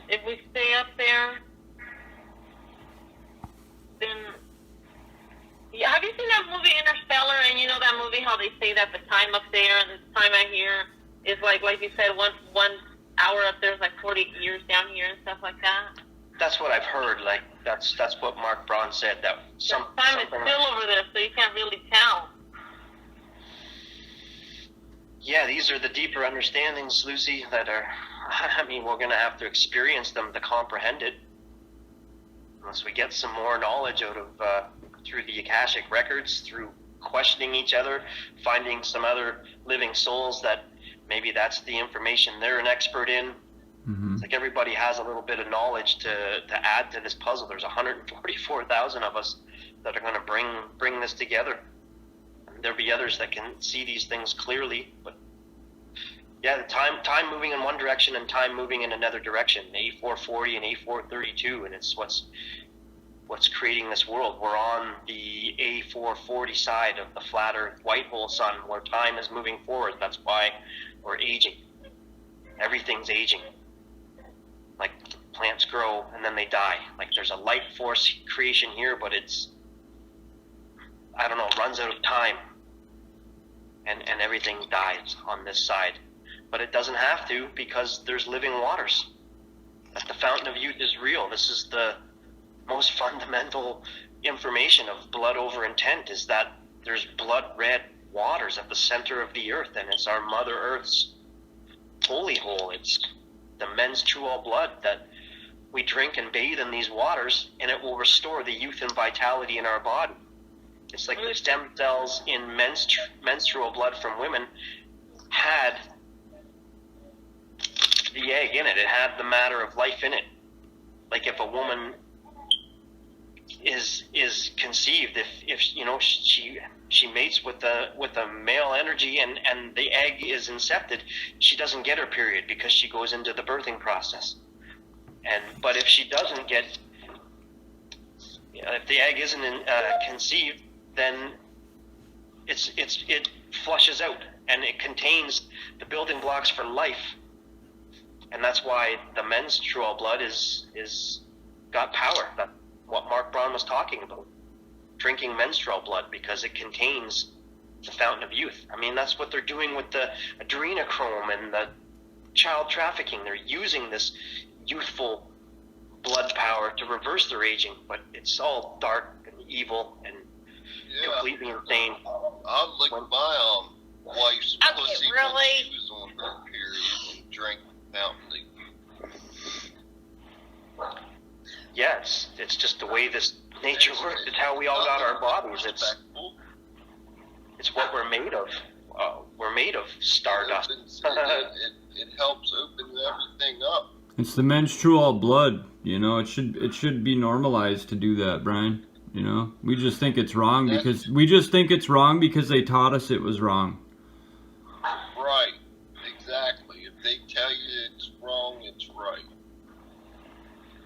if we stay up there, then yeah. Have you seen that movie Interstellar? And you know that movie how they say that the time up there and the time out here is like you said, one hour up there is like 40 years down here and stuff like that. That's what I've heard. Like that's what Mark Braun said. That time is still over there, so you can't really tell. Yeah, these are the deeper understandings, Lucy, that are, I mean, we're going to have to experience them to comprehend it. Unless we get some more knowledge out of, through the Akashic records, through questioning each other, finding some other living souls that maybe that's the information they're an expert in. Mm-hmm. It's like everybody has a little bit of knowledge to add to this puzzle. There's 144,000 of us that are going to bring this together. There'll be others that can see these things clearly, but yeah, the time moving in one direction and time moving in another direction, A440 and A432, and it's what's creating this world. We're on the A440 side of the flat Earth white hole sun, where time is moving forward. That's why we're aging. Everything's aging. Like plants grow and then they die. Like there's a life force creation here, but it's, I don't know, runs out of time. And everything dies on this side. But it doesn't have to, because there's living waters. That the fountain of youth is real. This is the most fundamental information of blood over intent, is that there's blood red waters at the center of the earth, and it's our Mother Earth's holy hole. It's the menstrual blood that we drink and bathe in these waters, and it will restore the youth and vitality in our body. It's like the stem cells in menstrual blood from women had the egg in it. It had the matter of life in it. Like if a woman is conceived, if you know she mates with a male energy and the egg is incepted, she doesn't get her period because she goes into the birthing process. But if she doesn't get, if the egg isn't conceived, then it flushes out and it contains the building blocks for life. And that's why the menstrual blood is got power. That's what Mark Braun was talking about. Drinking menstrual blood, because it contains the fountain of youth. I mean, that's what they're doing with the adrenochrome and the child trafficking. They're using this youthful blood power to reverse their aging, but it's all dark and evil and completely insane. I licked my wife's pussy when she was on her period and drank fountain of youth. Yeah, it's just the way this nature works. It's how we all got our bodies. It's what we're made of. We're made of stardust. It helps open everything up. It's the menstrual blood, you know. It should be normalized to do that, Brian. You know, we just think it's wrong because they taught us it was wrong. Right, exactly. If they tell you it's wrong, it's right.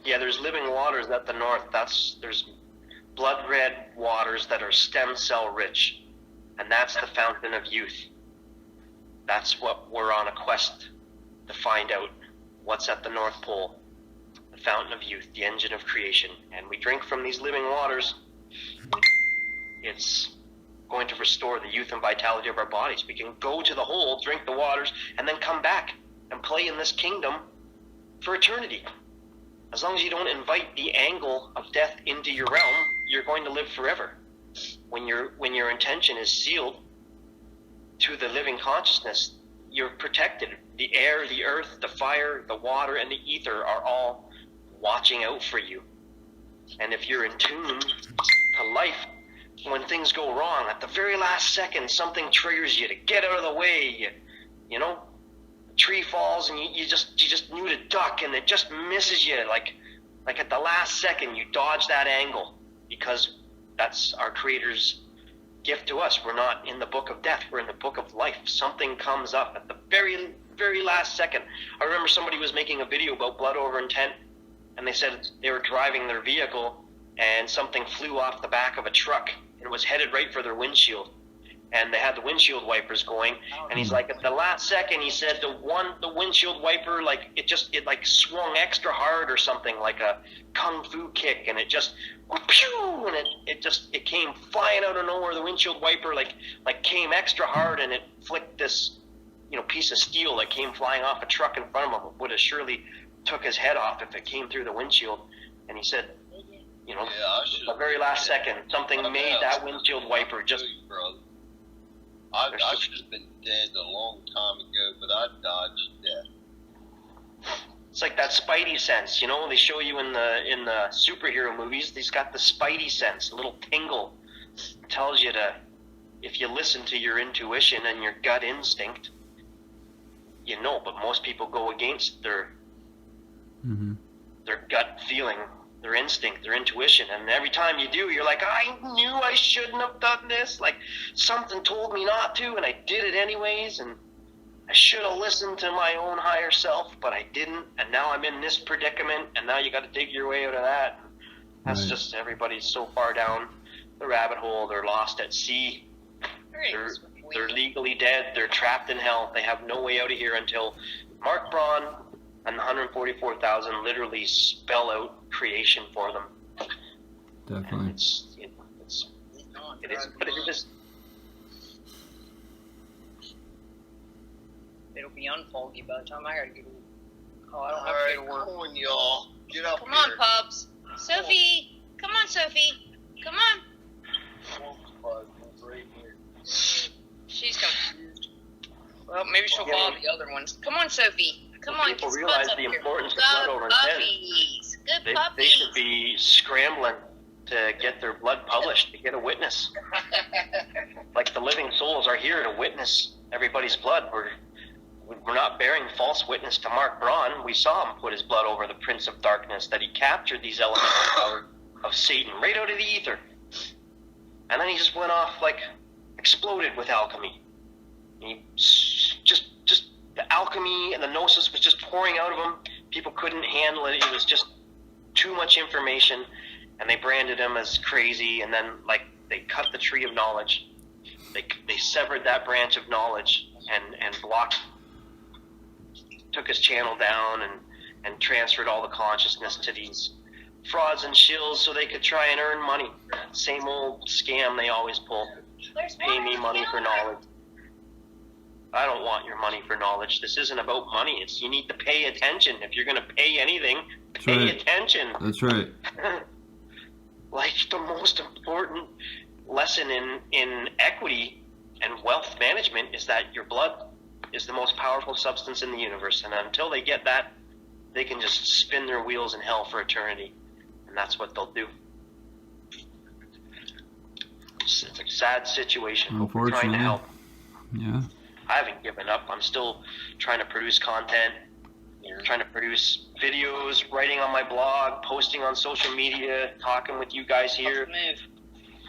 Yeah, there's living waters at the north. There's blood red waters that are stem cell rich, and that's the fountain of youth. That's what we're on a quest to find out. What's at the North Pole? The fountain of youth, the engine of creation. And we drink from these living waters. It's going to restore the youth and vitality of our bodies. We can go to the hole, drink the waters, and then come back and play in this kingdom for eternity. As long as you don't invite the angle of death into your realm, you're going to live forever. When your intention is sealed to the living consciousness, you're protected. The air, the earth, the fire, the water, and the ether are all watching out for you. And if you're in tune to life, when things go wrong, at the very last second, something triggers you to get out of the way. You know, a tree falls and you just knew to duck, and it just misses you. Like at the last second, you dodge that angle, because that's our Creator's gift to us. We're not in the book of death. We're in the book of life. Something comes up at the very, very last second. I remember somebody was making a video about blood over intent, and they said they were driving their vehicle and something flew off the back of a truck and it was headed right for their windshield. and they had the windshield wipers going, and he's like, at the last second, he said the windshield wiper, like it like swung extra hard or something, like a kung fu kick, and it just pew, and it came flying out of nowhere. The windshield wiper like came extra hard, and it flicked this piece of steel that came flying off a truck in front of him. It would have surely took his head off if it came through the windshield. And he said, the very last second, something made that windshield wiper just. I should have been dead a long time ago, but I dodged death. It's like that spidey sense, they show you in the superhero movies. He's got the spidey sense, a little tingle. It tells you if you listen to your intuition and your gut instinct, but most people go against their gut feeling, their instinct, their intuition, and every time you do, you're like, I knew I shouldn't have done this, like something told me not to, and I did it anyways, and I should have listened to my own higher self, but I didn't, and now I'm in this predicament, and now you got to dig your way out of that. That's just, everybody's so far down the rabbit hole, they're lost at sea. They're legally dead. They're trapped in hell. They have no way out of here until Mark Braun and the 144,000 literally spell out creation for them. Definitely. And it is, but it just. It'll be unfoggy by the time I gotta get. Oh, I don't have All to go to work. come on, y'all. Get up Come here. on, pups. Sophie, come on, Sophie. Come on. She's confused. Well, maybe she'll follow the other ones. Come on, Sophie. Come on, People get realize Spuds up the here. importance of blood over intent. Puppies. Good They puppies. should be scrambling to get their blood published, to get a witness. Like the living souls are here to witness everybody's blood. We're not bearing false witness to Mark Braun. We saw him put his blood over the Prince of Darkness, that he captured these elemental power of Satan right out of the ether. And then he just went off, exploded with alchemy. He just the alchemy and the gnosis was just pouring out of him. People couldn't handle it. It was just too much information, and they branded him as crazy. And then, they cut the tree of knowledge. They severed that branch of knowledge and blocked, took his channel down and transferred all the consciousness to these frauds and shills so they could try and earn money. Same old scam they always pull. Pay me money for knowledge. I don't want your money for knowledge. This isn't about money. You need to pay attention. If you're going to pay anything, pay attention. That's right. The most important lesson in equity and wealth management is that your blood is the most powerful substance in the universe. And until they get that, they can just spin their wheels in hell for eternity. And that's what they'll do. It's a sad situation. But we're trying to help. Yeah. I haven't given up. I'm still trying to produce content, trying to produce videos, writing on my blog, posting on social media, talking with you guys here.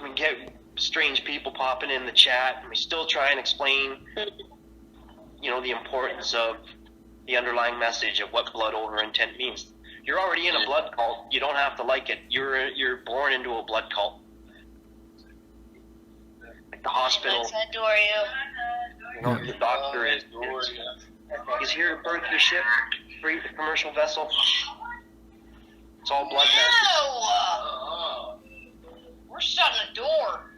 We get strange people popping in the chat, and we still try and explain, the importance of the underlying message of what blood over intent means. You're already in a blood cult. You don't have to like it. You're born into a blood cult. Like the hospital. The doctor is here to birth your ship, free the commercial vessel. It's all blood now. No! We're shutting the door.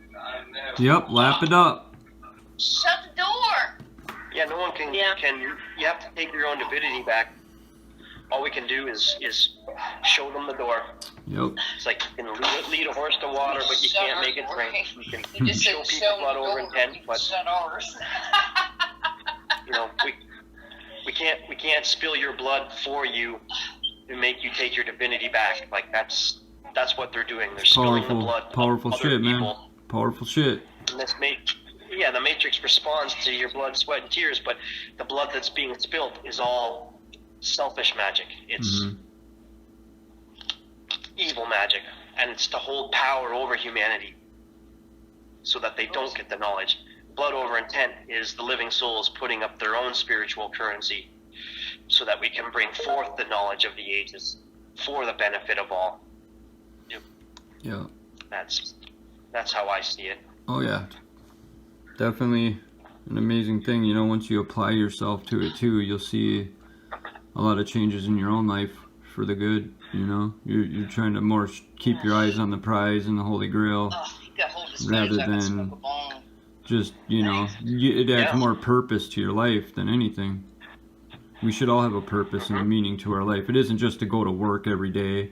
Yep, lap it up. Shut the door. Yeah, no one can. You have to take your own divinity back. All we can do is show them the door. Yep. It's like you can lead a horse to water, but you can't make it drink. You can show people blood over intent, but shut ours. we can't spill your blood for you to make you take your divinity back. That's what they're doing. They're spilling the blood. Powerful of shit, other people. man. Powerful shit. And the Matrix responds to your blood, sweat, and tears, but the blood that's being spilled is all selfish magic. It's evil magic, and it's to hold power over humanity so that they don't get the knowledge. Blood over intent is the living souls putting up their own spiritual currency so that we can bring forth the knowledge of the ages for the benefit of all. Yeah. That's how I see it. Oh yeah. definitely an amazing thing. You know, once you apply yourself to it too, you'll see a lot of changes in your own life for the good. You know, you're trying to more keep your eyes on the prize and the Holy Grail, You got hold of rather so I can smoke than a bong. just, you know, it adds Yeah. more purpose to your life than anything. We should all have a purpose and a meaning to our life. It isn't just to go to work every day